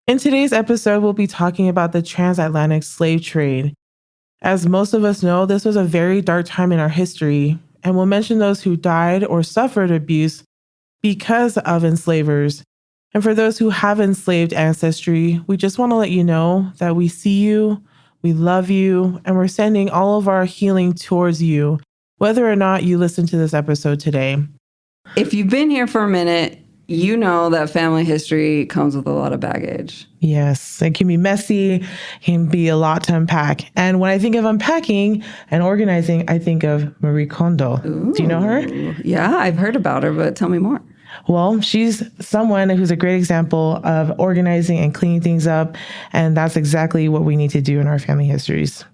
In today's episode, we'll be talking about the transatlantic slave trade. As most of us know, this was a very dark time in our history, and we'll mention those who died or suffered abuse because of enslavers. And for those who have enslaved ancestry, we just want to let you know that we see you, we love you, and we're sending all of our healing towards you, whether or not you listen to this episode today. If you've been here for a minute, you know that family history comes with a lot of baggage. Yes, it can be messy, can be a lot to unpack. And when I think of unpacking and organizing, I think of Marie Kondo. Ooh. Do you know her? Yeah, I've heard about her, but tell me more. Well, she's someone who's a great example of organizing and cleaning things up. And that's exactly what we need to do in our family histories.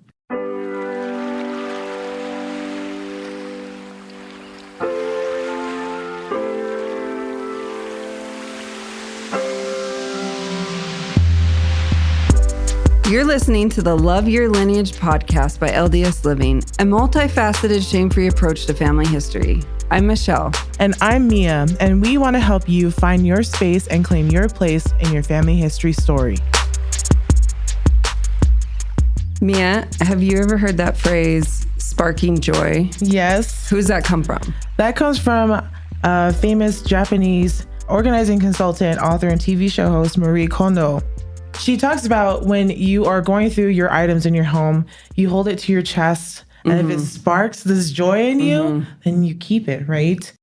You're listening to the Love Your Lineage podcast by LDS Living, a multifaceted, shame-free approach to family history. I'm Michelle. And I'm Mia, and we want to help you find your space and claim your place in your family history story. Mia, have you ever heard that phrase, sparking joy? Yes. Who's that come from? That comes from a famous Japanese organizing consultant, author, and TV show host, Marie Kondo. She talks about when you are going through your items in your home, you hold it to your chest, and if it sparks this joy in you, then you keep it, right?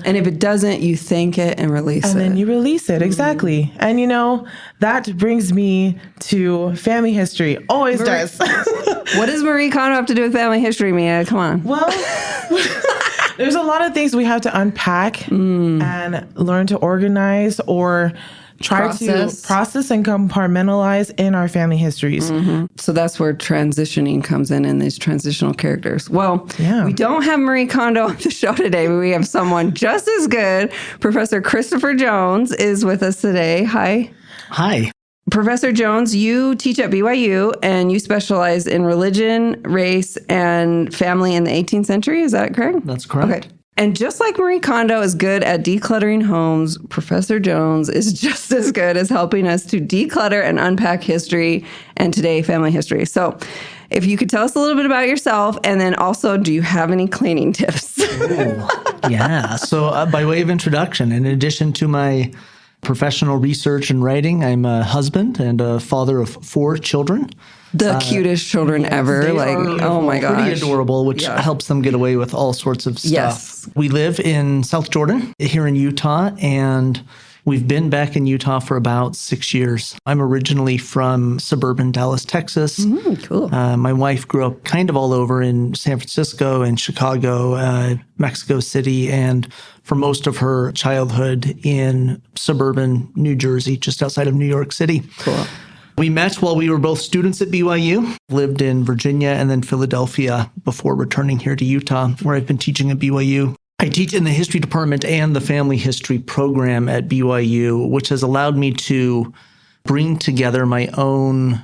And if it doesn't, you thank it and release it. And then you release it, exactly. And you know, that brings me to family history. Always does. What does Marie Kondo have to do with family history, Mia? Come on. Well, there's a lot of things we have to unpack and learn to organize or try to process and compartmentalize in our family histories. So that's where transitioning comes in these transitional characters. Well, we don't have Marie Kondo on the show today, but we have someone just as good. Professor Christopher Jones is with us today. Hi. Hi. Professor Jones, you teach at BYU and you specialize in religion, race, and family in the 18th century. Is that correct? That's correct. Okay. And just like Marie Kondo is good at decluttering homes, Professor Jones is just as good as helping us to declutter and unpack history and today family history. So if you could tell us a little bit about yourself, and then also, do you have any cleaning tips? Yeah. So by way of introduction, in addition to my professional research and writing, I'm a husband and a father of 4 children. The cutest children ever. Like, oh my gosh. Pretty adorable, which helps them get away with all sorts of stuff. Yes. We live in South Jordan here in Utah, and we've been back in Utah for about 6 years. I'm originally from suburban Dallas, Texas. Cool. My wife grew up kind of all over in San Francisco and Chicago, Mexico City, and for most of her childhood in suburban New Jersey, just outside of New York City. Cool. We met while we were both students at BYU, lived in Virginia and then Philadelphia before returning here to Utah, where I've been teaching at BYU. I teach in the history department and the family history program at BYU, which has allowed me to bring together my own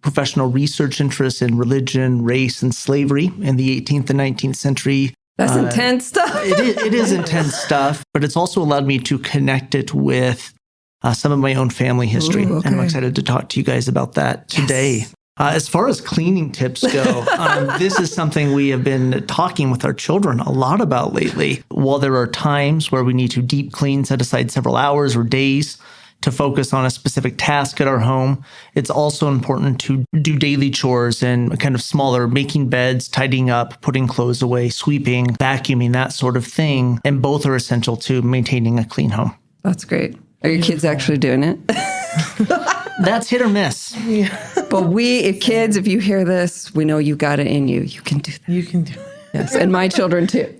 professional research interests in religion, race, and slavery in the 18th and 19th century. That's intense stuff. It is intense stuff, but it's also allowed me to connect it with some of my own family history. Ooh, okay. And I'm excited to talk to you guys about that today. Yes. As far as cleaning tips go, this is something we have been talking with our children a lot about lately. While there are times where we need to deep clean, set aside several hours or days to focus on a specific task at our home, it's also important to do daily chores and kind of smaller, making beds, tidying up, putting clothes away, sweeping, vacuuming, that sort of thing. And both are essential to maintaining a clean home. That's great. Are your kids actually doing it? That's hit or miss. But if you hear this, we know you got it in you. You can do that. You can do it. Yes, and my children too.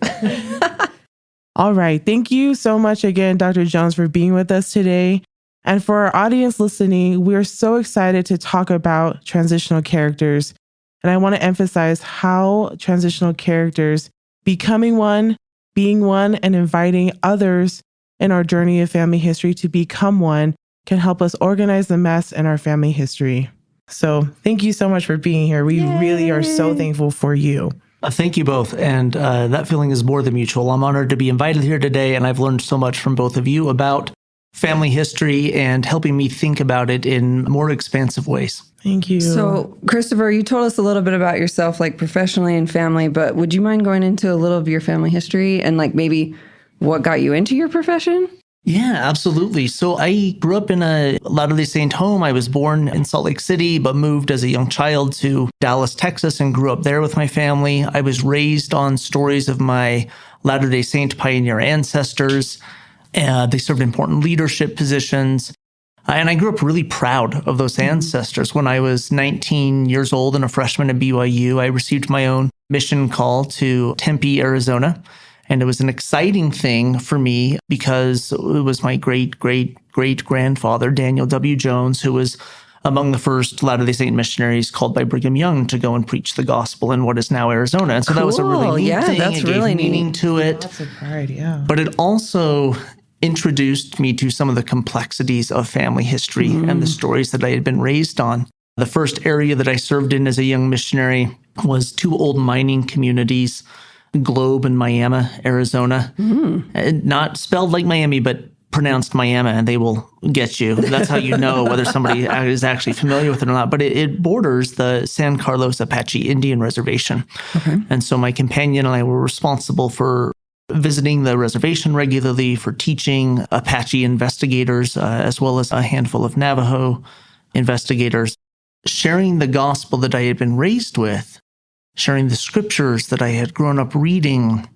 All right. Thank you so much again, Dr. Jones, for being with us today. And for our audience listening, we're so excited to talk about transitional characters. And I want to emphasize how transitional characters becoming one, being one, and inviting others in our journey of family history to become one can help us organize the mess in our family history. So thank you so much for being here. We really are so thankful for you. Thank you both. And that feeling is more than mutual. I'm honored to be invited here today, and I've learned so much from both of you about family history and helping me think about it in more expansive ways. Thank you. So, Christopher, you told us a little bit about yourself, like professionally and family, but would you mind going into a little of your family history and like maybe what got you into your profession? Yeah, absolutely. So I grew up in a Latter-day Saint home. I was born in Salt Lake City, but moved as a young child to Dallas, Texas, and grew up there with my family. I was raised on stories of my Latter-day Saint pioneer ancestors. They served important leadership positions. And I grew up really proud of those ancestors. When I was 19 years old and a freshman at BYU, I received my own mission call to Tempe, Arizona. And it was an exciting thing for me because it was my great-great-great-grandfather, Daniel W. Jones, who was among the first Latter-day Saint missionaries called by Brigham Young to go and preach the gospel in what is now Arizona. And so that was a really neat thing. That's it really gave meaning to it. Lots of pride, yeah. But it also introduced me to some of the complexities of family history and the stories that I had been raised on. The first area that I served in as a young missionary was two old mining communities, Globe and Miami, Arizona. Not spelled like Miami, but pronounced Miami, and they will get you. That's how you know whether somebody is actually familiar with it or not. But it borders the San Carlos Apache Indian Reservation. Okay. And so my companion and I were responsible for visiting the reservation regularly, for teaching Apache investigators, as well as a handful of Navajo investigators, sharing the gospel that I had been raised with, sharing the scriptures that I had grown up reading,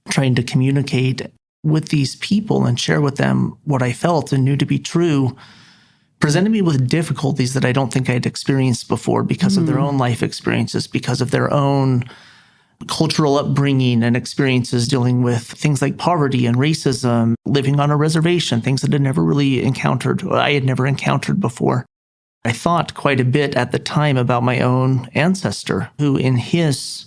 trying to communicate with these people and share with them what I felt and knew to be true, presented me with difficulties that I don't think I'd experienced before because of their own life experiences, because of their own cultural upbringing and experiences dealing with things like poverty and racism, living on a reservation, things that I had never encountered before. I thought quite a bit at the time about my own ancestor, who in his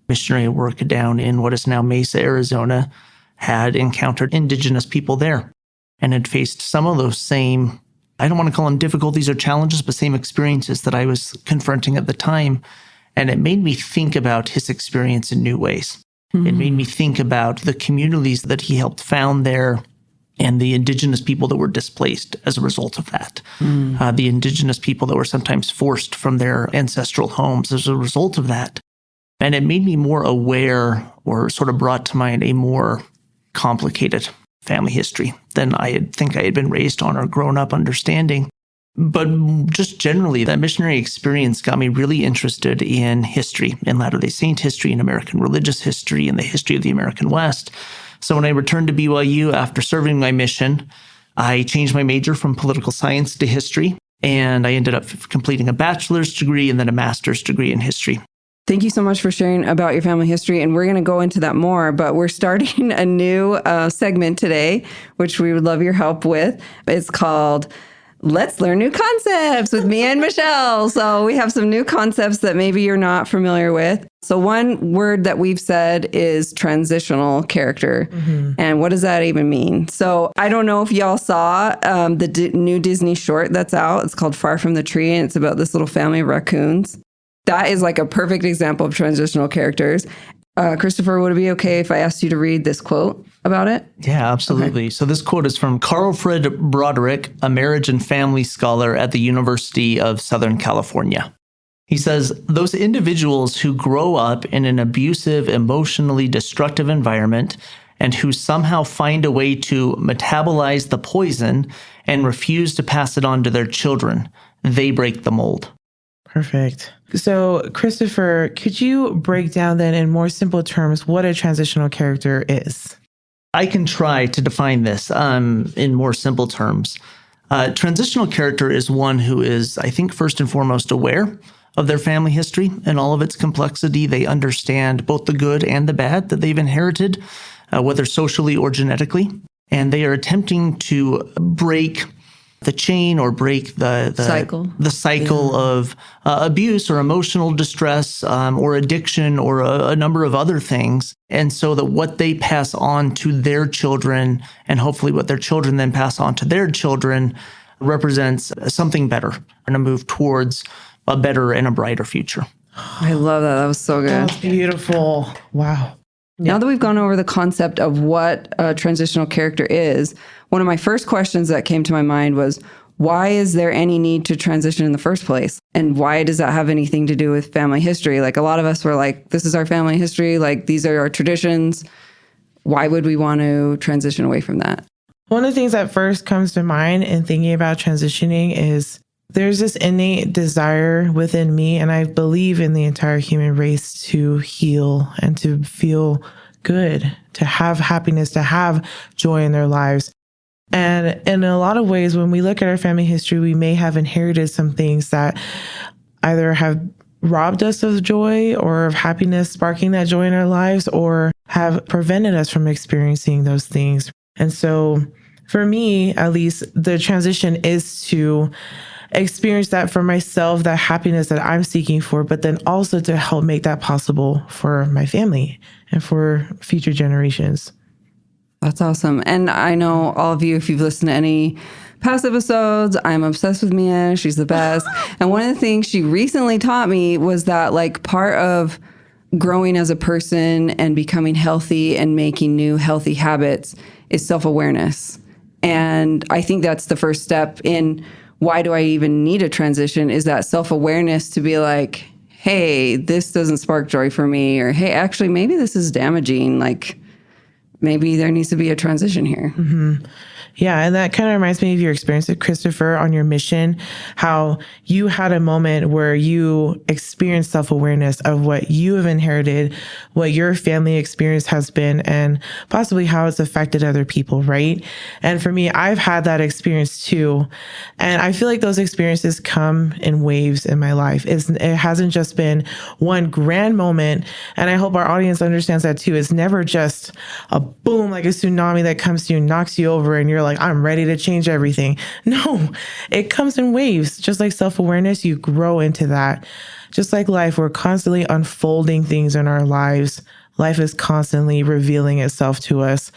missionary work down in what is now Mesa, Arizona, had encountered indigenous people there and had faced some of those same, I don't want to call them difficulties or challenges, but same experiences that I was confronting at the time. And it made me think about his experience in new ways. It made me think about the communities that he helped found there and the indigenous people that were displaced as a result of that. The indigenous people that were sometimes forced from their ancestral homes as a result of that. And it made me more aware, or sort of brought to mind, a more complicated family history than I had been raised on or grown up understanding. But just generally, that missionary experience got me really interested in history, in Latter-day Saint history, in American religious history, in the history of the American West. So when I returned to BYU after serving my mission, I changed my major from political science to history, and I ended up completing a bachelor's degree and then a master's degree in history. Thank you so much for sharing about your family history. And we're going to go into that more, but we're starting a new segment today, which we would love your help with. It's called Let's Learn New Concepts with me and Michelle. So we have some new concepts that maybe you're not familiar with. So one word that we've said is transitional character. And what does that even mean? So I don't know if y'all saw the new Disney short that's out. It's called Far From the Tree, and it's about this little family of raccoons. That is like a perfect example of transitional characters. Christopher, would it be okay if I asked you to read this quote about it? Yeah, absolutely. Okay. So this quote is from Carlfred Broderick, a marriage and family scholar at the University of Southern California. He says, those individuals who grow up in an abusive, emotionally destructive environment and who somehow find a way to metabolize the poison and refuse to pass it on to their children, they break the mold. Perfect. So, Christopher, could you break down then in more simple terms what a transitional character is? I can try to define this in more simple terms. Transitional character is one who is, I think, first and foremost aware of their family history and all of its complexity. They understand both the good and the bad that they've inherited, whether socially or genetically. And they are attempting to break the chain or break the cycle of abuse or emotional distress or addiction or a number of other things. And so that what they pass on to their children and hopefully what their children then pass on to their children represents something better and a move towards a better and a brighter future. I love that. That was so good. That's beautiful. Wow. Now that we've gone over the concept of what a transitional character is, one of my first questions that came to my mind was, why is there any need to transition in the first place? And why does that have anything to do with family history? Like, a lot of us were like, this is our family history. Like, these are our traditions. Why would we want to transition away from that? One of the things that first comes to mind in thinking about transitioning is there's this innate desire within me, and I believe in the entire human race, to heal and to feel good, to have happiness, to have joy in their lives. And in a lot of ways, when we look at our family history, we may have inherited some things that either have robbed us of joy or of happiness, sparking that joy in our lives, or have prevented us from experiencing those things. And so for me, at least, the transition is to experience that for myself, that happiness that I'm seeking for, but then also to help make that possible for my family and for future generations. That's awesome. And I know all of you, if you've listened to any past episodes, I'm obsessed with Mia. She's the best. And one of the things she recently taught me was that, like, part of growing as a person and becoming healthy and making new healthy habits is self-awareness. And I think that's the first step in why do I even need a transition, is that self-awareness to be like, hey, this doesn't spark joy for me, or hey, actually, maybe this is damaging. Like, maybe there needs to be a transition here. Mm-hmm. Yeah, and that kind of reminds me of your experience with Christopher on your mission, how you had a moment where you experienced self-awareness of what you have inherited, what your family experience has been, and possibly how it's affected other people, right? And for me, I've had that experience too. And I feel like those experiences come in waves in my life. It hasn't just been one grand moment. And I hope our audience understands that too. It's never just a boom, like a tsunami that comes to you, knocks you over, and you're like, I'm ready to change everything. No, it comes in waves. Just like self-awareness, you grow into that. Just like life, we're constantly unfolding things in our lives. Life is constantly revealing itself to us.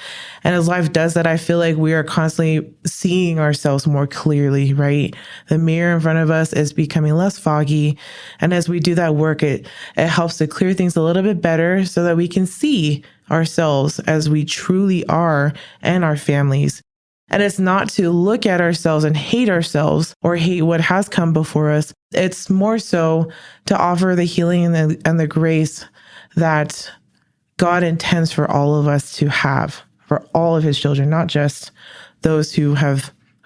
And as life does that, I feel like we are constantly seeing ourselves more clearly, right? The mirror in front of us is becoming less foggy. And as we do that work, it helps to clear things a little bit better so that we can see ourselves as we truly are and our families. And it's not to look at ourselves and hate ourselves or hate what has come before us. It's more so to offer the healing and the grace that God intends for all of us to have, for all of his children, not just those who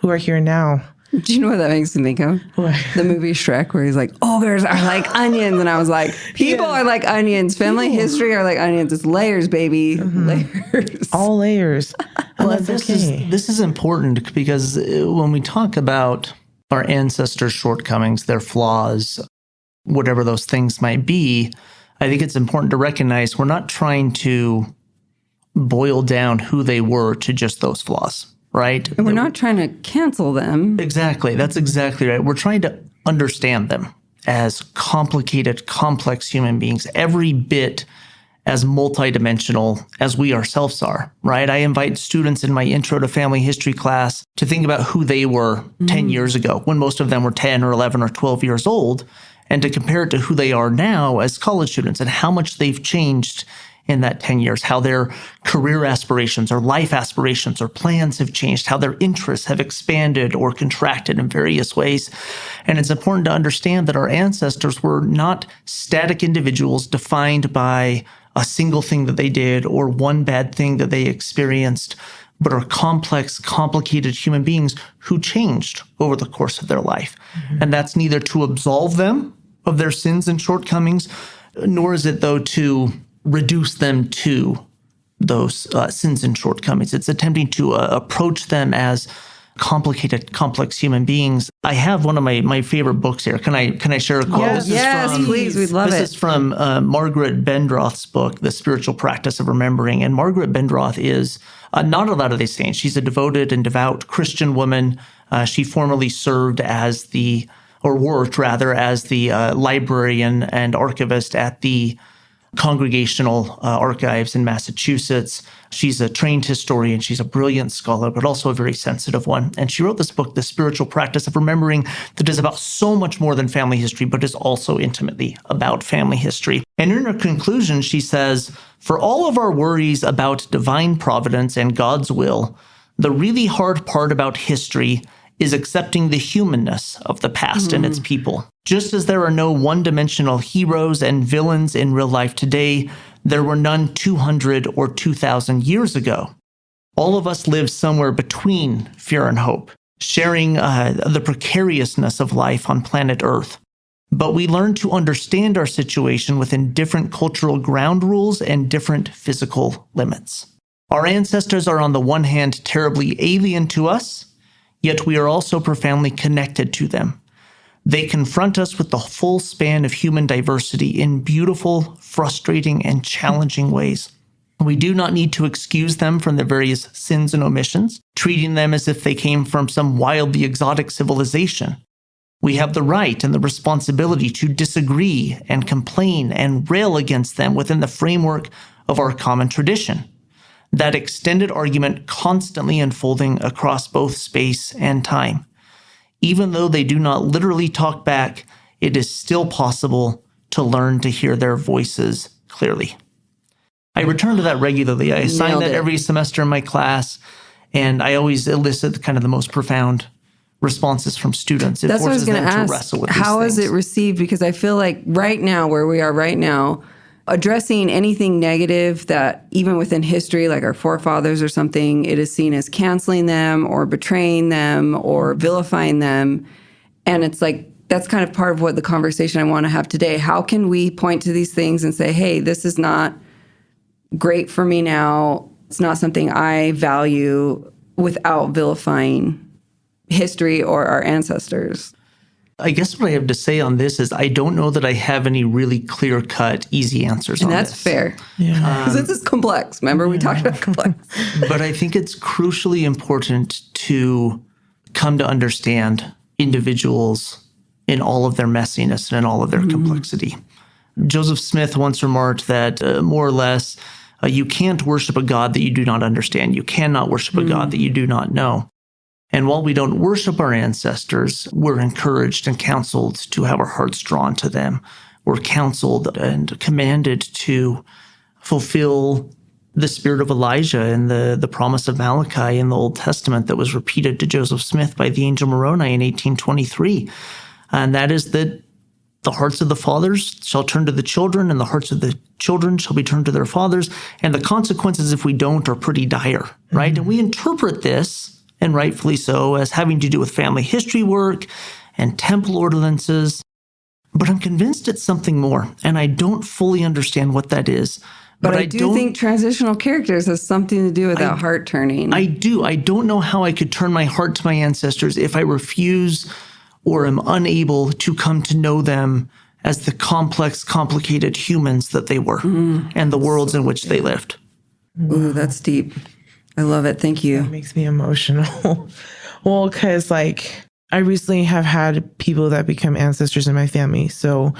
are here now. Do you know what that makes me think of? What? The movie Shrek, where he's like, ogres are like onions. And I was like, people are like onions. Family history are like onions. It's layers, baby. Mm-hmm. Layers. All layers. Well, this is important because when we talk about our ancestors' shortcomings, their flaws, whatever those things might be, I think it's important to recognize we're not trying to boil down who they were to just those flaws. Right? And we're not trying to cancel them. Exactly. That's exactly right. We're trying to understand them as complicated, complex human beings, every bit as multidimensional as we ourselves are, right? I invite students in my Intro to Family History class to think about who they were 10 years ago, when most of them were 10 or 11 or 12 years old, and to compare it to who they are now as college students and how much they've changed in that 10 years, how their career aspirations or life aspirations or plans have changed, how their interests have expanded or contracted in various ways. And it's important to understand that our ancestors were not static individuals defined by a single thing that they did or one bad thing that they experienced, but are complex, complicated human beings who changed over the course of their life. Mm-hmm. And that's neither to absolve them of their sins and shortcomings, nor is it, though, to reduce them to those sins and shortcomings. It's attempting to approach them as complicated, complex human beings. I have one of my favorite books here. Can I share a quote? Yes, please. We'd love it. This is from Margaret Bendroth's book, The Spiritual Practice of Remembering. And Margaret Bendroth is not a Latter-day Saint. She's a devoted and devout Christian woman. She formerly served as worked as the librarian and archivist at the Congregational Archives in Massachusetts. She's a trained historian. She's a brilliant scholar, but also a very sensitive one. And she wrote this book, The Spiritual Practice of Remembering, that is about so much more than family history, but is also intimately about family history. And in her conclusion, she says, for all of our worries about divine providence and God's will, the really hard part about history is accepting the humanness of the past and its people. Just as there are no one-dimensional heroes and villains in real life today, there were none 200 or 2,000 years ago. All of us live somewhere between fear and hope, sharing the precariousness of life on planet Earth. But we learn to understand our situation within different cultural ground rules and different physical limits. Our ancestors are on the one hand terribly alien to us, yet we are also profoundly connected to them. They confront us with the full span of human diversity in beautiful, frustrating, and challenging ways. We do not need to excuse them from their various sins and omissions, treating them as if they came from some wildly exotic civilization. We have the right and the responsibility to disagree and complain and rail against them within the framework of our common tradition. That extended argument constantly unfolding across both space and time. Even though they do not literally talk back, it is still possible to learn to hear their voices clearly. I return to that regularly. I assign that every semester in my class, and I always elicit kind of the most profound responses from students. That's what I was going to ask. How is it received? Because I feel like right now, where we are right now, addressing anything negative that even within history, like our forefathers or something, it is seen as canceling them or betraying them or vilifying them. And it's like, that's kind of part of what the conversation I want to have today. How can we point to these things and say, hey, this is not great for me now. It's not something I value, without vilifying history or our ancestors? I guess what I have to say on this is I don't know that I have any really clear-cut, easy answers on this. And that's fair. Because this is complex. Remember, we talked about complex. But I think it's crucially important to come to understand individuals in all of their messiness and in all of their complexity. Joseph Smith once remarked that more or less, you can't worship a God that you do not understand. You cannot worship a God that you do not know. And while we don't worship our ancestors, we're encouraged and counseled to have our hearts drawn to them. We're counseled and commanded to fulfill the spirit of Elijah and the promise of Malachi in the Old Testament that was repeated to Joseph Smith by the angel Moroni in 1823. And that is that the hearts of the fathers shall turn to the children, and the hearts of the children shall be turned to their fathers. And the consequences, if we don't, are pretty dire, right? And we interpret this, and rightfully so, as having to do with family history work and temple ordinances. But I'm convinced it's something more, and I don't fully understand what that is. But I do think transitional characters has something to do with that heart turning. I do. I don't know how I could turn my heart to my ancestors if I refuse or am unable to come to know them as the complex, complicated humans that they were and the worlds in which they lived. Ooh, that's deep. I love it. Thank you. That makes me emotional. Well, because I recently have had people that become ancestors in my family. So,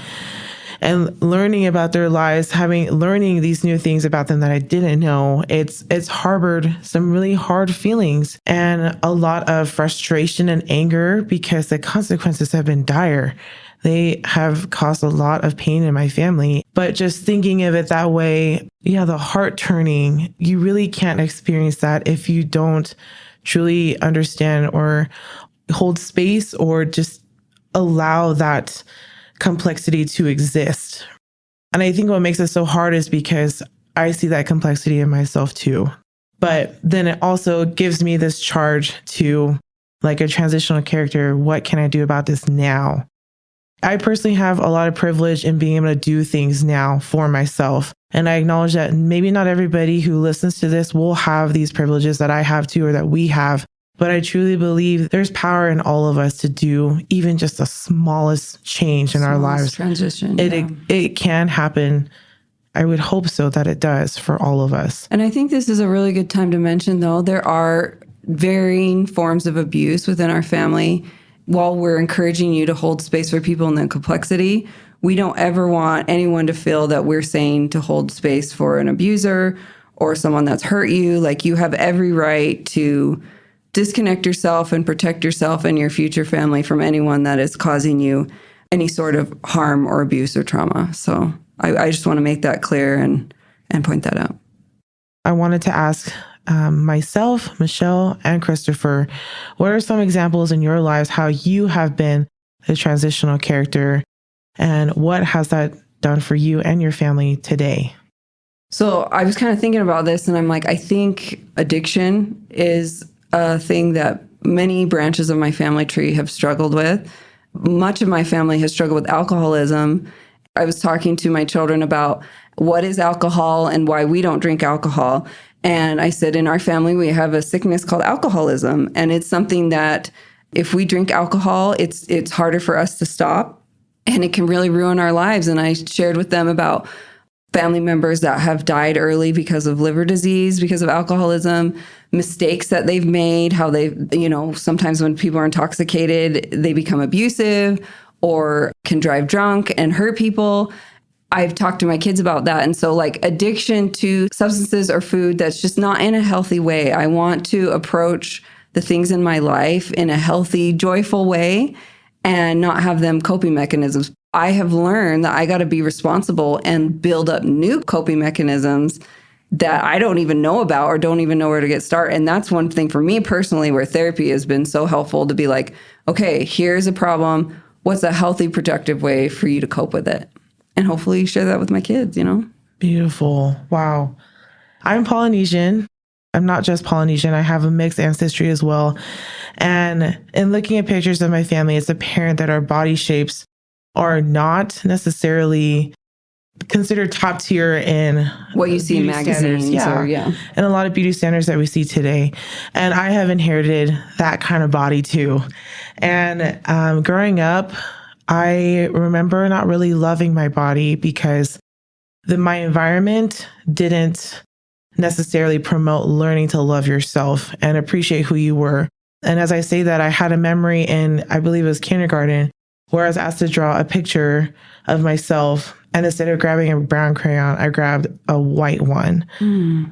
and learning about their lives, learning these new things about them that I didn't know, it's harbored some really hard feelings and a lot of frustration and anger because the consequences have been dire. They have caused a lot of pain in my family. But just thinking of it that way, the heart turning, you really can't experience that if you don't truly understand or hold space or just allow that complexity to exist. And I think what makes it so hard is because I see that complexity in myself too. But then it also gives me this charge to, like a transitional character, what can I do about this now? I personally have a lot of privilege in being able to do things now for myself. And I acknowledge that maybe not everybody who listens to this will have these privileges that I have too, or that we have. But I truly believe there's power in all of us to do even just the smallest change in our lives. Transition. It can happen. I would hope so that it does for all of us. And I think this is a really good time to mention, though, there are varying forms of abuse within our family. while we're encouraging you to hold space for people in their complexity, we don't ever want anyone to feel that we're saying to hold space for an abuser or someone that's hurt you. Like, you have every right to disconnect yourself and protect yourself and your future family from anyone that is causing you any sort of harm or abuse or trauma. So I just want to make that clear and point that out. I wanted to ask myself, Michelle, and Christopher, what are some examples in your lives how you have been a transitional character, and what has that done for you and your family today? So I was kind of thinking about this, and I'm like, I think addiction is a thing that many branches of my family tree have struggled with. Much of my family has struggled with alcoholism. I was talking to my children about what is alcohol and why we don't drink alcohol. And I said, in our family, we have a sickness called alcoholism. And it's something that if we drink alcohol, it's harder for us to stop, and it can really ruin our lives. And I shared with them about family members that have died early because of liver disease, because of alcoholism, mistakes that they've made, how they, sometimes when people are intoxicated, they become abusive or can drive drunk and hurt people. I've talked to my kids about that. And so, like, addiction to substances or food that's just not in a healthy way. I want to approach the things in my life in a healthy, joyful way and not have them coping mechanisms. I have learned that I got to be responsible and build up new coping mechanisms that I don't even know about or don't even know where to get started. And that's one thing for me personally where therapy has been so helpful, to be like, okay, here's a problem. What's a healthy, productive way for you to cope with it? And hopefully share that with my kids, Beautiful. Wow. I'm Polynesian. I'm not just Polynesian. I have a mixed ancestry as well. And in looking at pictures of my family, it's apparent that our body shapes are not necessarily considered top tier in what you see in magazines. And a lot of beauty standards that we see today. And I have inherited that kind of body too. And growing up, I remember not really loving my body because my environment didn't necessarily promote learning to love yourself and appreciate who you were. And as I say that, I had a memory in, I believe it was kindergarten, where I was asked to draw a picture of myself. And instead of grabbing a brown crayon, I grabbed a white one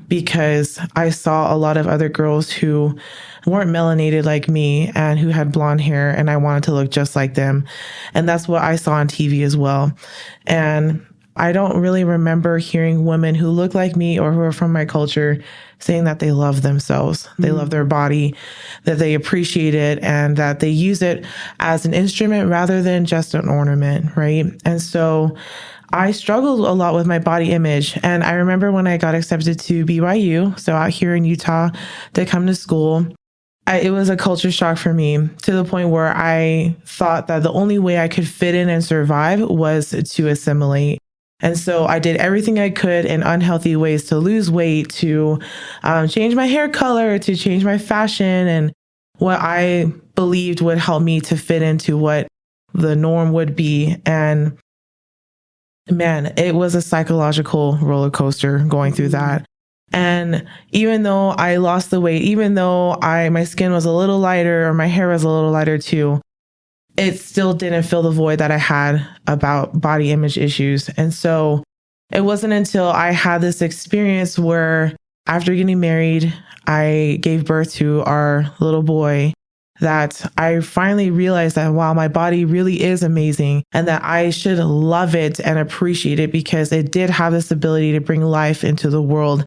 because I saw a lot of other girls who weren't melanated like me and who had blonde hair, and I wanted to look just like them. And that's what I saw on TV as well. And I don't really remember hearing women who look like me or who are from my culture saying that they love themselves, they love their body, that they appreciate it, and that they use it as an instrument rather than just an ornament, right? And so I struggled a lot with my body image. And I remember when I got accepted to BYU, so out here in Utah, to come to school, it was a culture shock for me, to the point where I thought that the only way I could fit in and survive was to assimilate. And so I did everything I could in unhealthy ways to lose weight, to change my hair color, to change my fashion, and what I believed would help me to fit into what the norm would be. And man, it was a psychological roller coaster going through that. And even though I lost the weight, even though my skin was a little lighter or my hair was a little lighter too, it still didn't fill the void that I had about body image issues. And so it wasn't until I had this experience where, after getting married, I gave birth to our little boy, that I finally realized that, wow, my body really is amazing and that I should love it and appreciate it because it did have this ability to bring life into the world.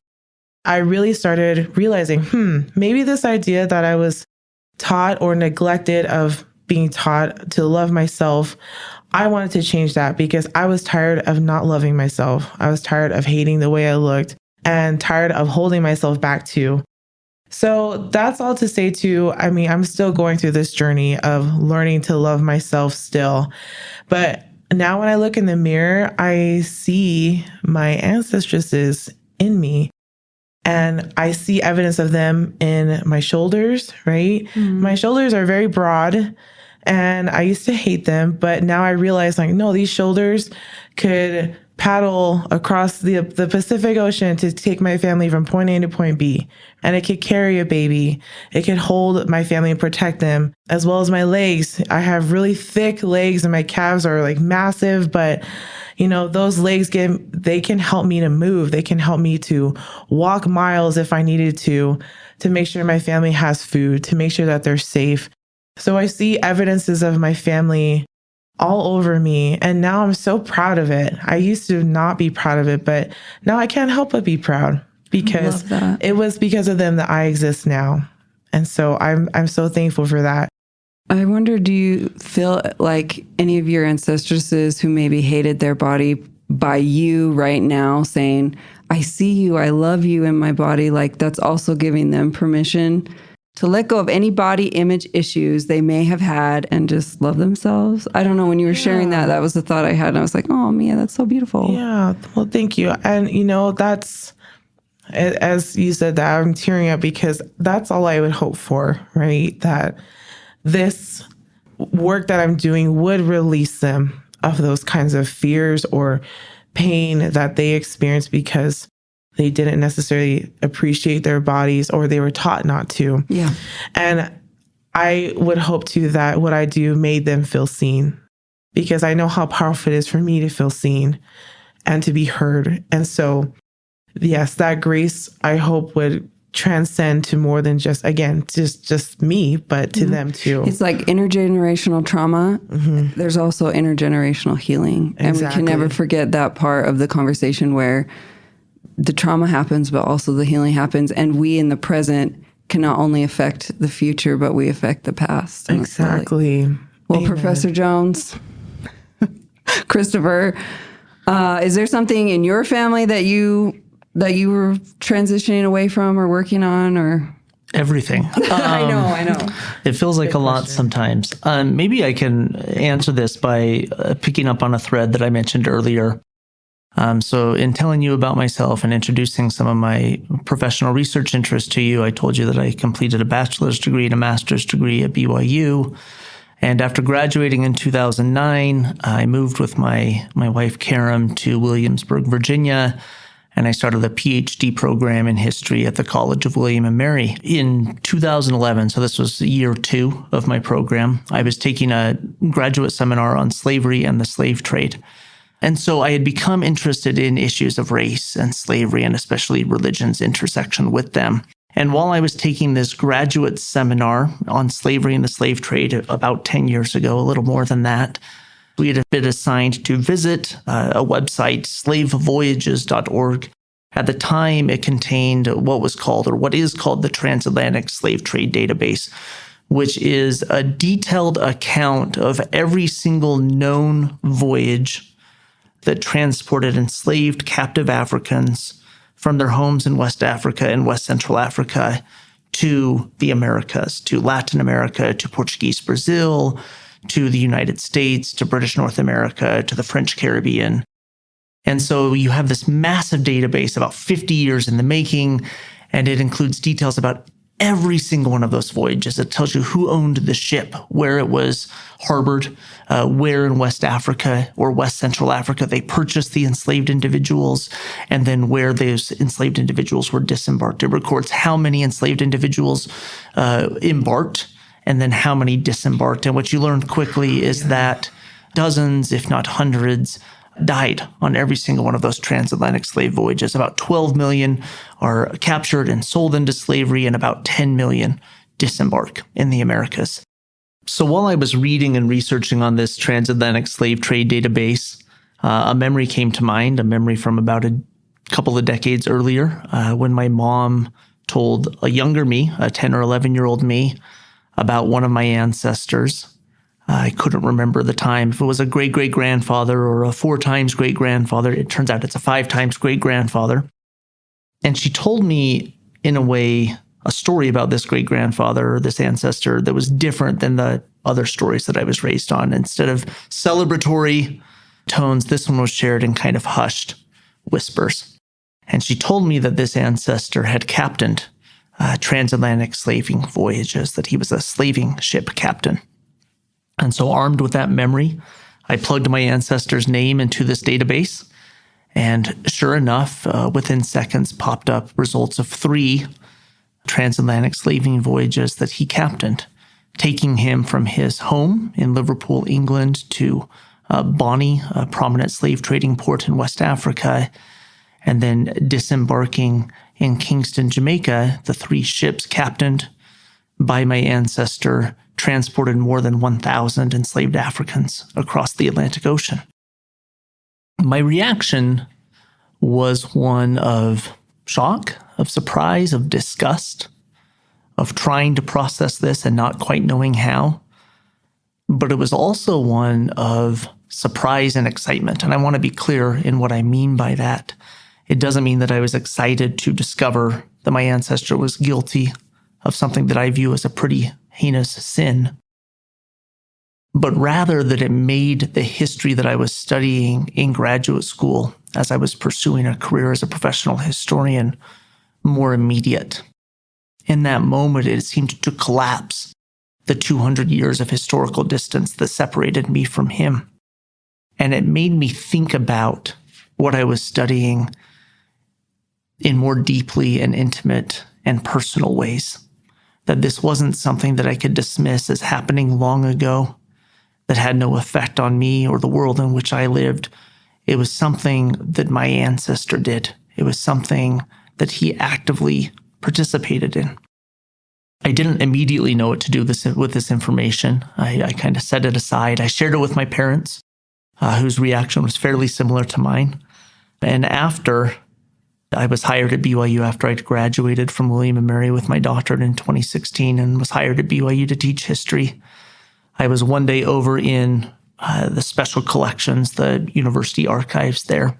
I really started realizing, maybe this idea that I was taught or neglected of being taught to love myself, I wanted to change that because I was tired of not loving myself. I was tired of hating the way I looked and tired of holding myself back too. So that's all to say too. I mean, I'm still going through this journey of learning to love myself still. But now when I look in the mirror, I see my ancestresses in me. And I see evidence of them in my shoulders, right? My shoulders are very broad and I used to hate them, but now I realize, like, no, these shoulders could paddle across the Pacific Ocean to take my family from point A to point B. And it could carry a baby. It could hold my family and protect them, as well as my legs. I have really thick legs and my calves are like massive, but those legs they can help me to move. They can help me to walk miles if I needed to make sure my family has food, to make sure that they're safe. So I see evidences of my family all over me. And now I'm so proud of it. I used to not be proud of it, but now I can't help but be proud because it was because of them that I exist now. And so I'm so thankful for that. I wonder, do you feel like any of your ancestresses who maybe hated their body by you right now saying, I see you, I love you in my body, like that's also giving them permission to let go of any body image issues they may have had and just love themselves? I don't know. When you were sharing that was the thought I had. And I was like, oh, Mia, that's so beautiful. Yeah. Well, thank you. And, that's, as you said that, I'm tearing up because that's all I would hope for, right? That this work that I'm doing would release them of those kinds of fears or pain that they experience because they didn't necessarily appreciate their bodies or they were taught not to. Yeah. And I would hope too that what I do made them feel seen, because I know how powerful it is for me to feel seen and to be heard. And so, yes, that grace I hope would transcend to more than just me, but to them too. It's like intergenerational trauma. Mm-hmm. There's also intergenerational healing. And we can never forget that part of the conversation where the trauma happens, but also the healing happens. And we in the present can not only affect the future, but we affect the past. And exactly. Well, amen. Professor Jones, Christopher, is there something in your family that you were transitioning away from or working on, or? Everything. I know. It feels like a lot sometimes. Maybe I can answer this by picking up on a thread that I mentioned earlier. So in telling you about myself and introducing some of my professional research interests to you, I told you that I completed a bachelor's degree and a master's degree at BYU. And after graduating in 2009, I moved with my wife, Karen, to Williamsburg, Virginia, and I started a PhD program in history at the College of William and Mary. In 2011, so this was year 2 of my program, I was taking a graduate seminar on slavery and the slave trade. And so I had become interested in issues of race and slavery, and especially religion's intersection with them. And while I was taking this graduate seminar on slavery and the slave trade about 10 years ago, a little more than that, we had been assigned to visit a website, slavevoyages.org. At the time, it contained what is called the Transatlantic Slave Trade Database, which is a detailed account of every single known voyage that transported enslaved captive Africans from their homes in West Africa and West Central Africa to the Americas, to Latin America, to Portuguese Brazil, to the United States, to British North America, to the French Caribbean. And so you have this massive database, about 50 years in the making, and it includes details about every single one of those voyages. It tells you who owned the ship, where it was harbored, where in West Africa or West Central Africa they purchased the enslaved individuals, and then where those enslaved individuals were disembarked. It records how many enslaved individuals embarked and then how many disembarked. And what you learn quickly is that dozens, if not hundreds, died on every single one of those transatlantic slave voyages. About 12 million are captured and sold into slavery, and about 10 million disembark in the Americas. So while I was reading and researching on this transatlantic slave trade database, a memory came to mind, a memory from about a couple of decades earlier, when my mom told a younger me, a 10 or 11-year-old me, about one of my ancestors. I couldn't remember the time, if it was a great-great-grandfather or a 4 times great-grandfather. It turns out it's a 5 times great-grandfather. And she told me, in a way, a story about this great-grandfather or this ancestor that was different than the other stories that I was raised on. Instead of celebratory tones, this one was shared in kind of hushed whispers. And she told me that this ancestor had captained transatlantic slaving voyages, that he was a slaving ship captain. And so armed with that memory, I plugged my ancestor's name into this database, And sure enough, within seconds popped up results of 3 transatlantic slaving voyages that he captained, taking him from his home in Liverpool, England, to Bonny, a prominent slave trading port in West Africa, and then disembarking in Kingston, Jamaica. The 3 ships captained by my ancestor transported more than 1,000 enslaved Africans across the Atlantic Ocean. My reaction was one of shock, of surprise, of disgust, of trying to process this and not quite knowing how. But it was also one of surprise and excitement. And I want to be clear in what I mean by that. It doesn't mean that I was excited to discover that my ancestor was guilty of something that I view as a pretty heinous sin, but rather that it made the history that I was studying in graduate school as I was pursuing a career as a professional historian more immediate. In that moment, it seemed to collapse the 200 years of historical distance that separated me from him. And it made me think about what I was studying in more deeply and intimate and personal ways. That this wasn't something that I could dismiss as happening long ago, that had no effect on me or the world in which I lived. It was something that my ancestor did. It was something that he actively participated in. I didn't immediately know what to do with this information. I kind of set it aside. I shared it with my parents, whose reaction was fairly similar to mine. And after I was hired at BYU after I'd graduated from William & Mary with my doctorate in 2016 and was hired at BYU to teach history. I was one day over in the special collections, the university archives there,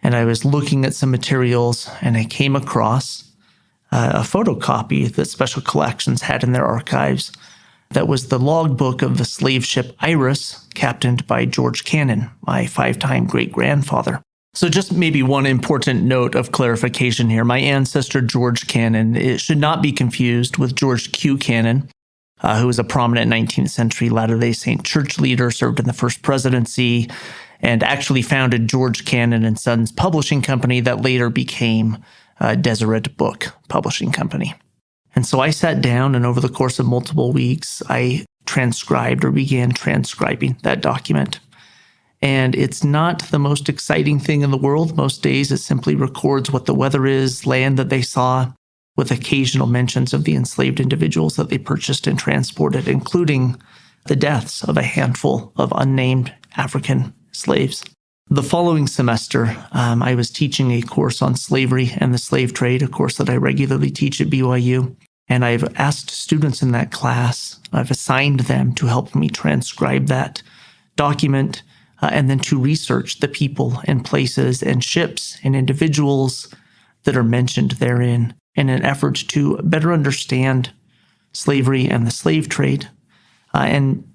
and I was looking at some materials, and I came across a photocopy that special collections had in their archives that was the logbook of the slave ship Iris, captained by George Cannon, my 5-time great-grandfather. So just maybe one important note of clarification here. My ancestor, George Cannon, it should not be confused with George Q. Cannon, who was a prominent 19th century Latter-day Saint church leader, served in the first presidency, and actually founded George Cannon and Sons Publishing Company that later became Deseret Book Publishing Company. And so I sat down, and over the course of multiple weeks, I transcribed or began transcribing that document. And it's not the most exciting thing in the world. Most days it simply records what the weather is, land that they saw, with occasional mentions of the enslaved individuals that they purchased and transported, including the deaths of a handful of unnamed African slaves. The following semester, I was teaching a course on slavery and the slave trade, a course that I regularly teach at BYU. And I've asked students in that class, I've assigned them to help me transcribe that document and then to research the people and places and ships and individuals that are mentioned therein in an effort to better understand slavery and the slave trade. And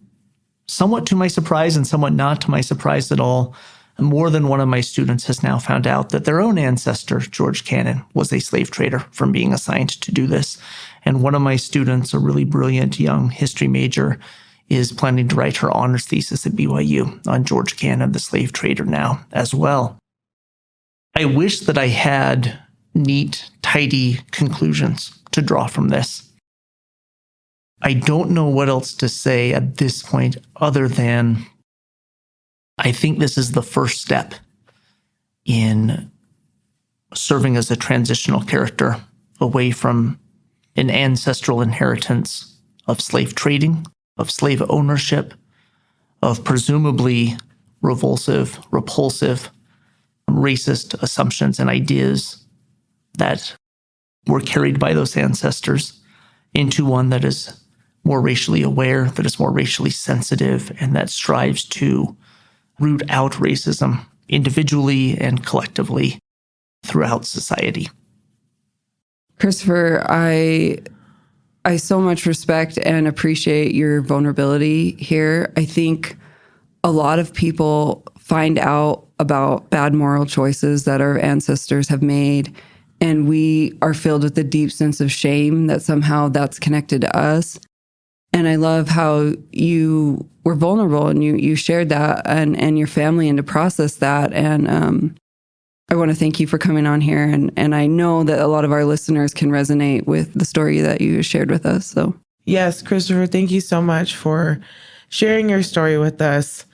somewhat to my surprise and somewhat not to my surprise at all, more than one of my students has now found out that their own ancestor, George Cannon, was a slave trader from being assigned to do this. And one of my students, a really brilliant young history major, is planning to write her honors thesis at BYU on George Cannon, the slave trader now as well. I wish that I had neat, tidy conclusions to draw from this. I don't know what else to say at this point other than I think this is the first step in serving as a transitional character away from an ancestral inheritance of slave trading, of slave ownership, of presumably repulsive, racist assumptions and ideas that were carried by those ancestors into one that is more racially aware, that is more racially sensitive, and that strives to root out racism individually and collectively throughout society. Christopher, I so much respect and appreciate your vulnerability here. I think a lot of people find out about bad moral choices that our ancestors have made, and we are filled with a deep sense of shame that somehow that's connected to us. And I love how you were vulnerable and you shared that and your family and to process that. And I want to thank you for coming on here. And I know that a lot of our listeners can resonate with the story that you shared with us. So, yes, Christopher, thank you so much for sharing your story with us.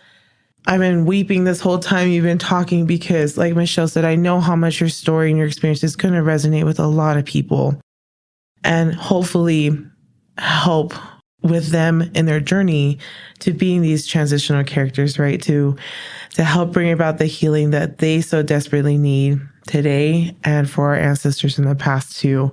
I've been weeping this whole time you've been talking because, like Michelle said, I know how much your story and your experience is going to resonate with a lot of people and hopefully help with them in their journey to being these transitional characters, right? To help bring about the healing that they so desperately need today and for our ancestors in the past too.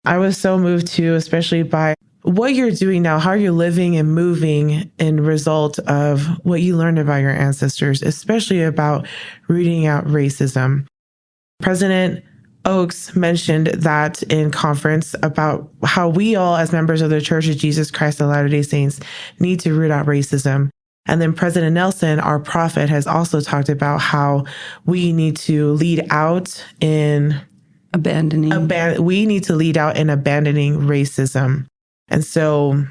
I was so moved too, especially by what you're doing now, how you're living and moving in result of what you learned about your ancestors, especially about rooting out racism. President Oaks mentioned that in conference about how we all, as members of the Church of Jesus Christ of Latter-day Saints, need to root out racism. And then President Nelson, our prophet, has also talked about how we need to lead out in we need to lead out in abandoning racism. And so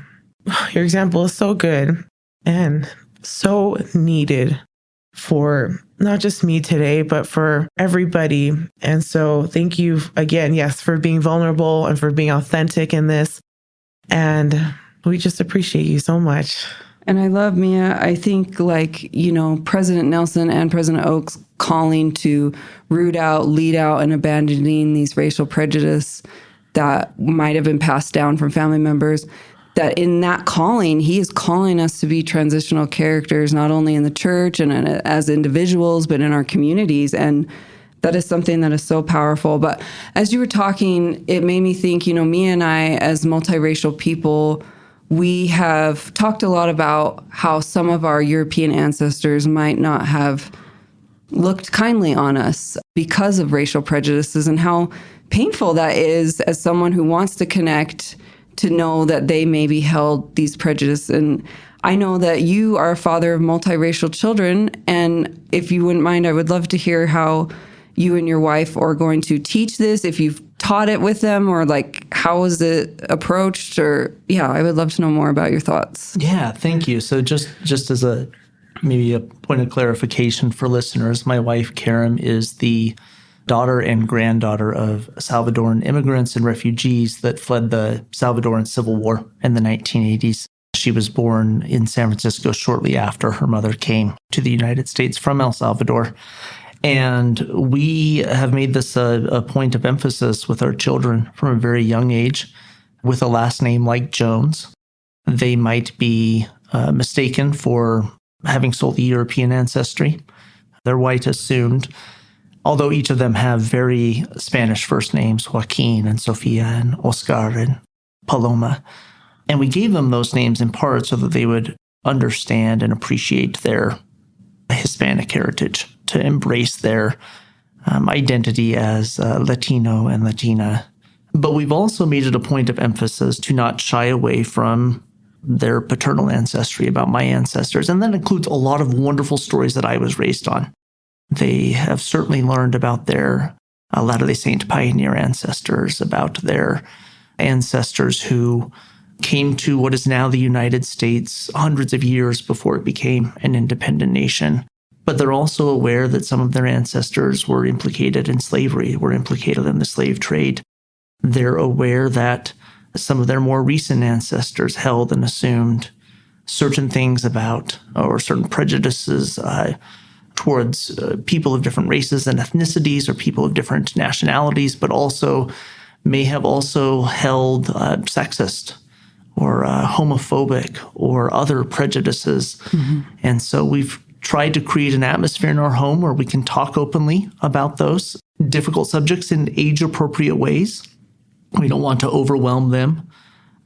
your example is so good and so needed for not just me today, but for everybody. And so thank you again, yes, for being vulnerable and for being authentic in this. And we just appreciate you so much. And I love, Mia, I think President Nelson and President Oaks calling to root out, lead out, and abandoning these racial prejudice that might have been passed down from family members, that in that calling, he is calling us to be transitional characters, not only in the church and as individuals, but in our communities. And that is something that is so powerful. But as you were talking, it made me think, Mia and I, as multiracial people, we have talked a lot about how some of our European ancestors might not have looked kindly on us because of racial prejudices, and how painful that is as someone who wants to connect, to know that they maybe held these prejudices. And I know that you are a father of multiracial children, and if you wouldn't mind, I would love to hear how you and your wife are going to teach this, if you've taught it with them, or how is it approached, or I would love to know more about your thoughts. Yeah, thank you. So just as maybe a point of clarification for listeners, my wife, Karen, is the daughter and granddaughter of Salvadoran immigrants and refugees that fled the Salvadoran Civil War in the 1980s. She was born in San Francisco shortly after her mother came to the United States from El Salvador. And we have made this a point of emphasis with our children from a very young age. With a last name like Jones, they might be mistaken for having solely European ancestry. They're white assumed, although each of them have very Spanish first names, Joaquin and Sofia and Oscar and Paloma. And we gave them those names in part so that they would understand and appreciate their Hispanic heritage, to embrace their identity as Latino and Latina. But we've also made it a point of emphasis to not shy away from their paternal ancestry, about my ancestors. And that includes a lot of wonderful stories that I was raised on. They have certainly learned about their Latter-day Saint pioneer ancestors, about their ancestors who came to what is now the United States hundreds of years before it became an independent nation. But they're also aware that some of their ancestors were implicated in slavery, were implicated in the slave trade. They're aware that some of their more recent ancestors held and assumed certain things about, or certain prejudices towards people of different races and ethnicities, or people of different nationalities, but also may have also held sexist or homophobic or other prejudices. Mm-hmm. And so we've tried to create an atmosphere in our home where we can talk openly about those difficult subjects in age-appropriate ways. We don't want to overwhelm them,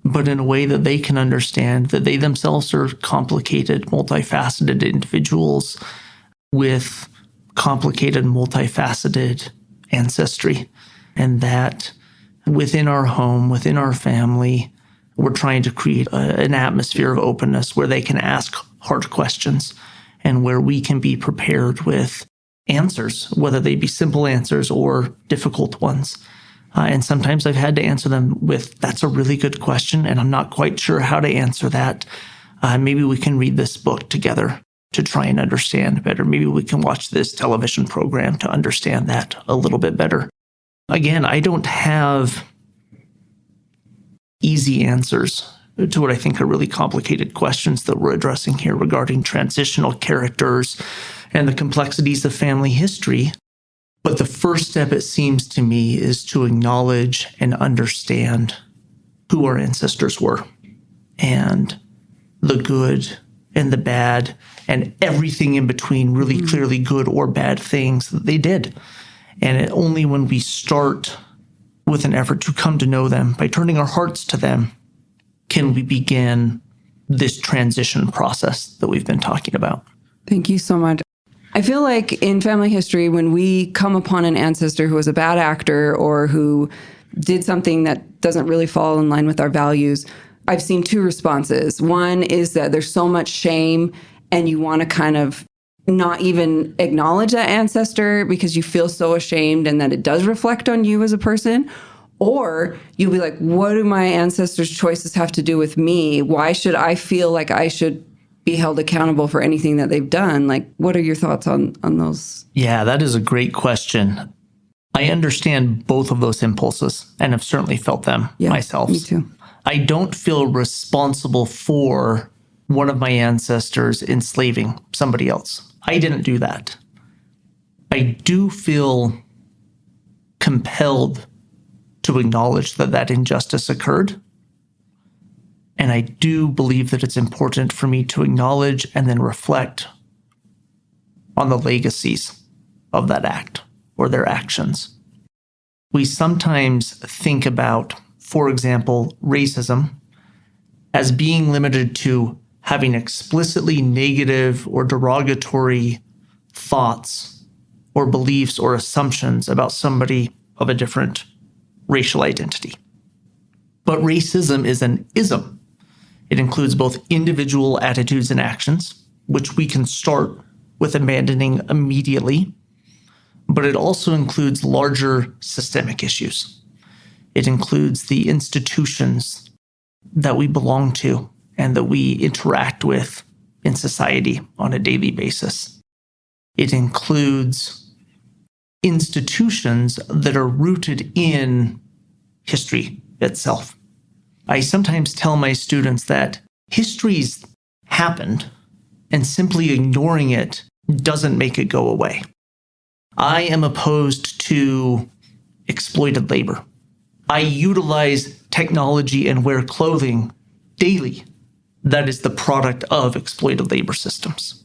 but in a way that they can understand that they themselves are complicated, multifaceted individuals with complicated, multifaceted ancestry, and that within our home, within our family, we're trying to create an atmosphere of openness where they can ask hard questions and where we can be prepared with answers, whether they be simple answers or difficult ones. And sometimes I've had to answer them with, that's a really good question, and I'm not quite sure how to answer that. Maybe we can read this book together. to try and understand better. Maybe we can watch this television program to understand that a little bit better. Again, I don't have easy answers to what I think are really complicated questions that we're addressing here regarding transitional characters and the complexities of family history. But the first step, it seems to me, is to acknowledge and understand who our ancestors were and the good and the bad and everything in between, really clearly good or bad things that they did. And only when we start with an effort to come to know them by turning our hearts to them can we begin this transition process that we've been talking about. Thank you so much. I feel like in family history, when we come upon an ancestor who was a bad actor or who did something that doesn't really fall in line with our values, I've seen two responses. One is that there's so much shame and you want to kind of not even acknowledge that ancestor because you feel so ashamed and that it does reflect on you as a person. Or you'll be like, what do my ancestors' choices have to do with me? Why should I feel like I should be held accountable for anything that they've done? Like, what are your thoughts on those? Yeah, that is a great question. I understand both of those impulses and have certainly felt them myself. Me too. I don't feel responsible for one of my ancestors enslaving somebody else. I didn't do that. I do feel compelled to acknowledge that that injustice occurred. And I do believe that it's important for me to acknowledge and then reflect on the legacies of that act or their actions. We sometimes think about, for example, racism as being limited to having explicitly negative or derogatory thoughts or beliefs or assumptions about somebody of a different racial identity. But racism is an ism. It includes both individual attitudes and actions, which we can start with abandoning immediately, but it also includes larger systemic issues. It includes the institutions that we belong to and that we interact with in society on a daily basis. It includes institutions that are rooted in history itself. I sometimes tell my students that history's happened and simply ignoring it doesn't make it go away. I am opposed to exploited labor. I utilize technology and wear clothing daily that is the product of exploited labor systems.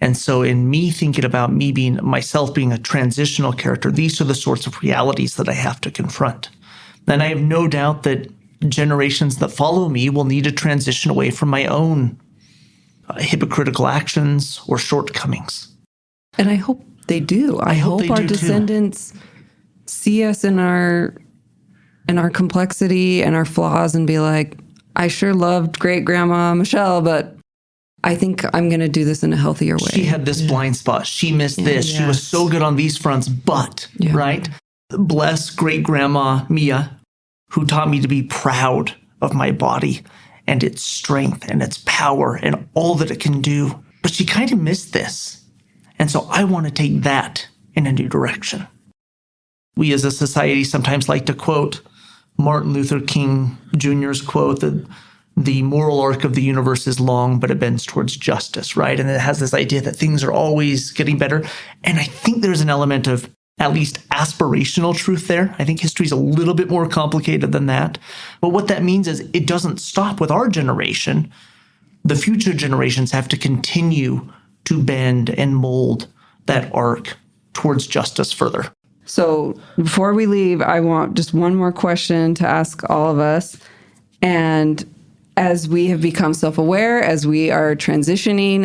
And so in me thinking about me being myself being a transitional character, these are the sorts of realities that I have to confront. And I have no doubt that generations that follow me will need to transition away from my own hypocritical actions or shortcomings. And I hope they do. I hope our descendants see us in our complexity and our flaws and be like, I sure loved great grandma Michelle, but I think I'm going to do this in a healthier way. She had this blind spot. She missed this. Yes. She was so good on these fronts, but, right? Bless great grandma Mia, who taught me to be proud of my body and its strength and its power and all that it can do. But she kind of missed this. And so I want to take that in a new direction. We as a society sometimes like to quote Martin Luther King Jr.'s quote that the moral arc of the universe is long, but it bends towards justice, right? And it has this idea that things are always getting better. And I think there's an element of at least aspirational truth there. I think history is a little bit more complicated than that. But what that means is it doesn't stop with our generation. The future generations have to continue to bend and mold that arc towards justice further. So before we leave, I want just one more question to ask all of us. And as we have become self-aware, as we are transitioning,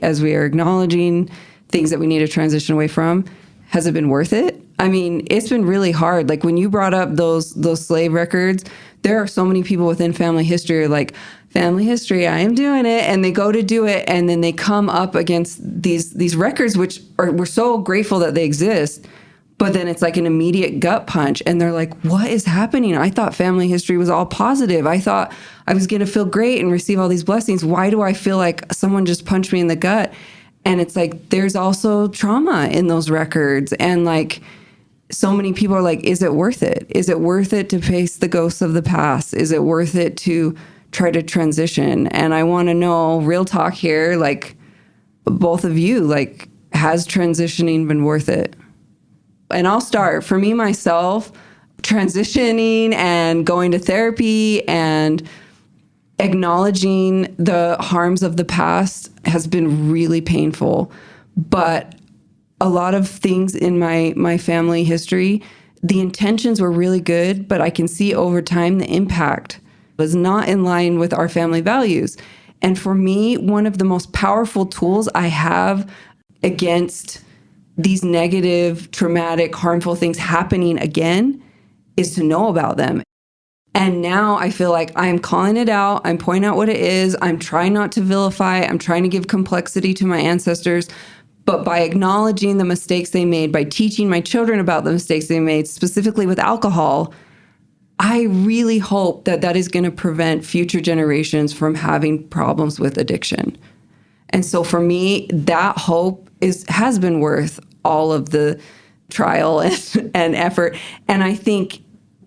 as we are acknowledging things that we need to transition away from, has it been worth it? I mean, it's been really hard. Like when you brought up those slave records, there are so many people within family history like, family history, I am doing it. And they go to do it. And then they come up against these records, which we're so grateful that they exist. But then it's like an immediate gut punch. And they're like, what is happening? I thought family history was all positive. I thought I was going to feel great and receive all these blessings. Why do I feel like someone just punched me in the gut? And it's like, there's also trauma in those records. And like, so many people are like, is it worth it? Is it worth it to face the ghosts of the past? Is it worth it to try to transition? And I want to know, real talk here, like both of you, like, has transitioning been worth it? And I'll start. For me, myself, transitioning and going to therapy and acknowledging the harms of the past has been really painful. But a lot of things in my family history, the intentions were really good, but I can see over time the impact was not in line with our family values. And for me, one of the most powerful tools I have against these negative, traumatic, harmful things happening again is to know about them. And now I feel like I'm calling it out. I'm pointing out what it is. I'm trying not to vilify. I'm trying to give complexity to my ancestors. But by acknowledging the mistakes they made, by teaching my children about the mistakes they made, specifically with alcohol, I really hope that that is going to prevent future generations from having problems with addiction. And so for me, that hope has been worth all of the trial and effort. And I think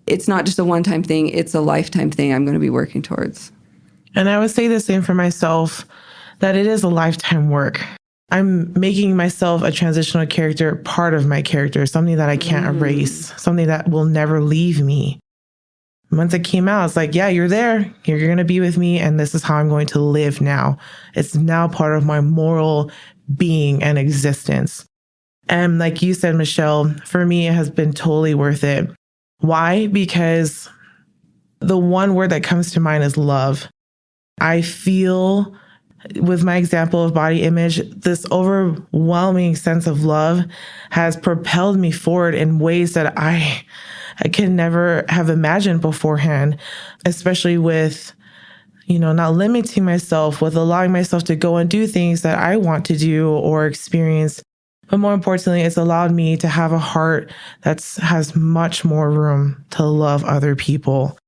it's not just a one-time thing, it's a lifetime thing I'm going to be working towards. And I would say the same for myself, that it is a lifetime work. I'm making myself a transitional character, part of my character, something that I can't erase, something that will never leave me. Once it came out, it's like, yeah, you're there. You're going to be with me. And this is how I'm going to live now. It's now part of my moral being and existence. And like you said, Michelle, for me, it has been totally worth it. Why? Because the one word that comes to mind is love. I feel, with my example of body image, this overwhelming sense of love has propelled me forward in ways that I can never have imagined beforehand, especially with, not limiting myself, with allowing myself to go and do things that I want to do or experience. But more importantly, it's allowed me to have a heart that has much more room to love other people.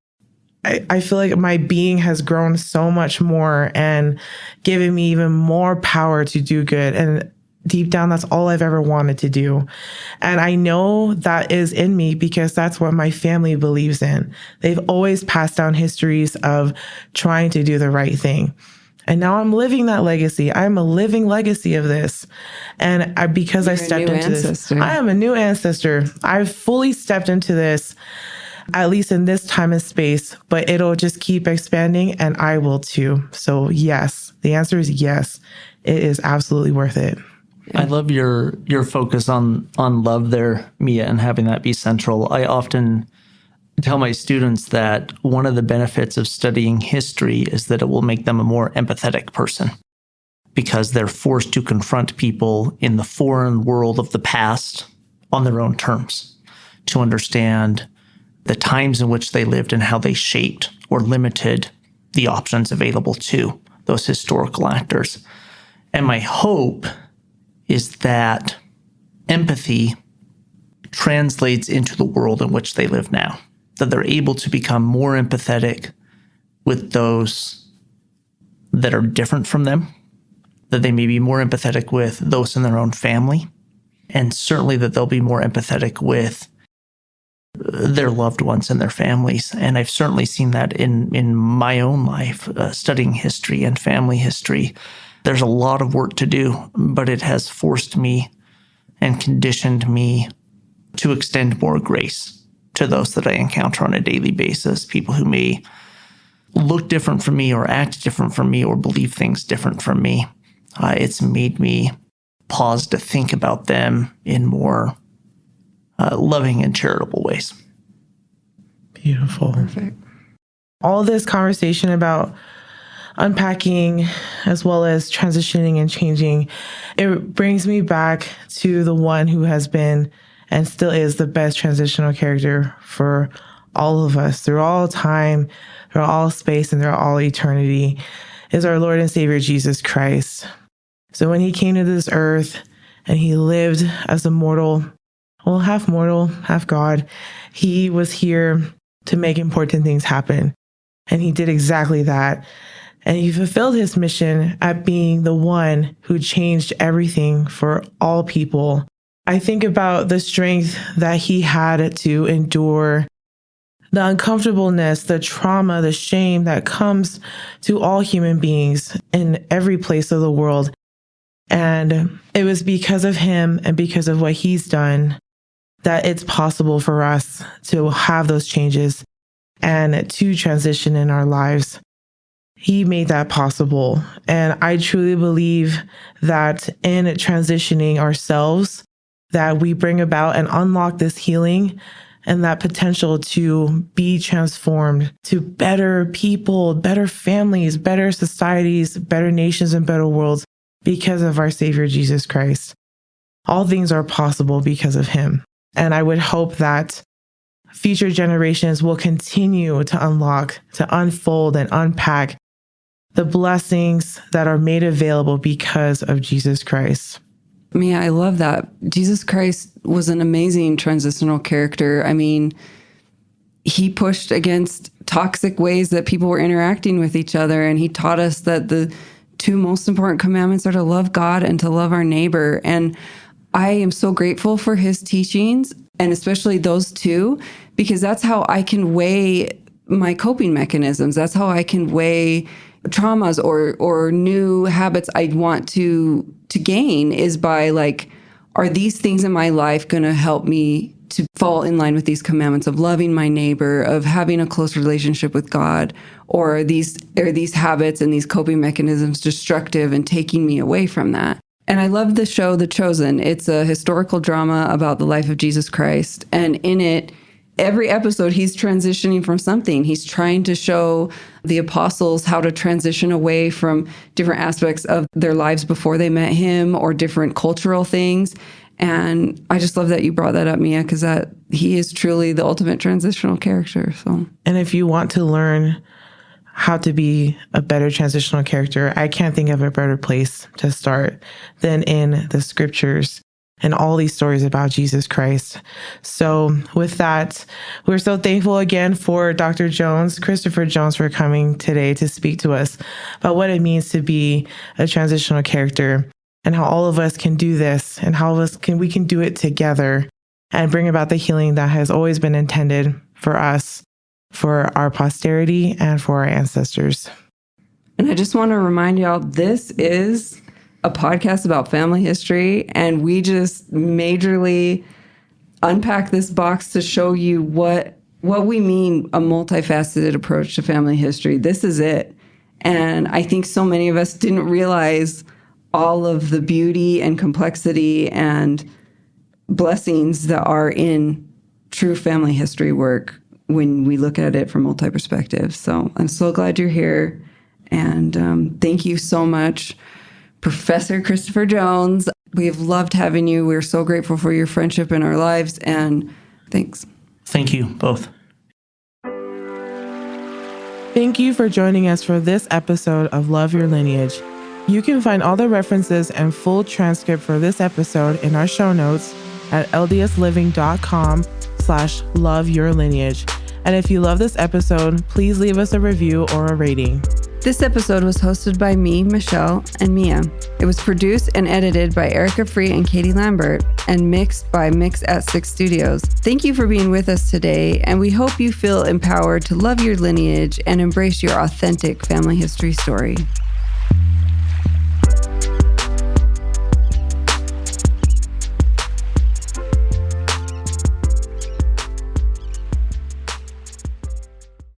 I feel like my being has grown so much more and given me even more power to do good. And deep down, that's all I've ever wanted to do. And I know that is in me because that's what my family believes in. They've always passed down histories of trying to do the right thing. And now I'm living that legacy. I'm a living legacy of this. And because I stepped into this, I am a new ancestor. I've fully stepped into this, at least in this time and space, but it'll just keep expanding and I will too. So yes, the answer is yes. It is absolutely worth it. I love your focus on love there, Mia, and having that be central. I often tell my students that one of the benefits of studying history is that it will make them a more empathetic person because they're forced to confront people in the foreign world of the past on their own terms, to understand the times in which they lived and how they shaped or limited the options available to those historical actors. And my hope is that empathy translates into the world in which they live now, that they're able to become more empathetic with those that are different from them, that they may be more empathetic with those in their own family, and certainly that they'll be more empathetic with their loved ones and their families. And I've certainly seen that in my own life, studying history and family history. There's a lot of work to do, but it has forced me and conditioned me to extend more grace to those that I encounter on a daily basis, people who may look different from me or act different from me or believe things different from me. It's made me pause to think about them in more loving and charitable ways. Beautiful. Perfect. All this conversation about unpacking as well as transitioning and changing, it brings me back to the one who has been and still is the best transitional character for all of us through all time, through all space, and through all eternity, is our Lord and Savior, Jesus Christ. So when he came to this earth and he lived as a mortal, well, half mortal, half God. He was here to make important things happen. And he did exactly that. And he fulfilled his mission at being the one who changed everything for all people. I think about the strength that he had to endure the uncomfortableness, the trauma, the shame that comes to all human beings in every place of the world. And it was because of him and because of what he's done that it's possible for us to have those changes and to transition in our lives. He made that possible. And I truly believe that in transitioning ourselves, that we bring about and unlock this healing and that potential to be transformed to better people, better families, better societies, better nations, and better worlds because of our Savior, Jesus Christ. All things are possible because of him. And I would hope that future generations will continue to unlock, to unfold and unpack the blessings that are made available because of Jesus Christ. Yeah, I love that. Jesus Christ was an amazing transitional character. I mean, he pushed against toxic ways that people were interacting with each other. And he taught us that the two most important commandments are to love God and to love our neighbor. And I am so grateful for his teachings, and especially those two, because that's how I can weigh my coping mechanisms. That's how I can weigh traumas or new habits I want to gain, is by like, are these things in my life going to help me to fall in line with these commandments of loving my neighbor, of having a close relationship with God, or are these habits and these coping mechanisms destructive and taking me away from that? And I love the show The Chosen. It's a historical drama about the life of Jesus Christ. And in it, every episode, he's transitioning from something. He's trying to show the apostles how to transition away from different aspects of their lives before they met him, or different cultural things. And I just love that you brought that up, Mia, because that he is truly the ultimate transitional character. So, and if you want to learn how to be a better transitional character, I can't think of a better place to start than in the scriptures and all these stories about Jesus Christ. So with that, we're so thankful again for Dr. Jones, Christopher Jones, for coming today to speak to us about what it means to be a transitional character, and how all of us can do this, and how we can do it together and bring about the healing that has always been intended for us, for our posterity, and for our ancestors. And I just want to remind y'all, this is a podcast about family history, and we just majorly unpack this box to show you what we mean a multifaceted approach to family history. This is it. And I think so many of us didn't realize all of the beauty and complexity and blessings that are in true family history work when we look at it from multi perspectives. So I'm so glad you're here. And thank you so much, Professor Christopher Jones. We have loved having you. We're so grateful for your friendship in our lives. And thanks. Thank you both. Thank you for joining us for this episode of Love Your Lineage. You can find all the references and full transcript for this episode in our show notes at ldsliving.com/loveyourlineage. And if you love this episode, please leave us a review or a rating. This episode was hosted by me, Michelle, and Mia. It was produced and edited by Erica Free and Katie Lambert, and mixed by Mix at 6 Studios. Thank you for being with us today, and we hope you feel empowered to love your lineage and embrace your authentic family history story.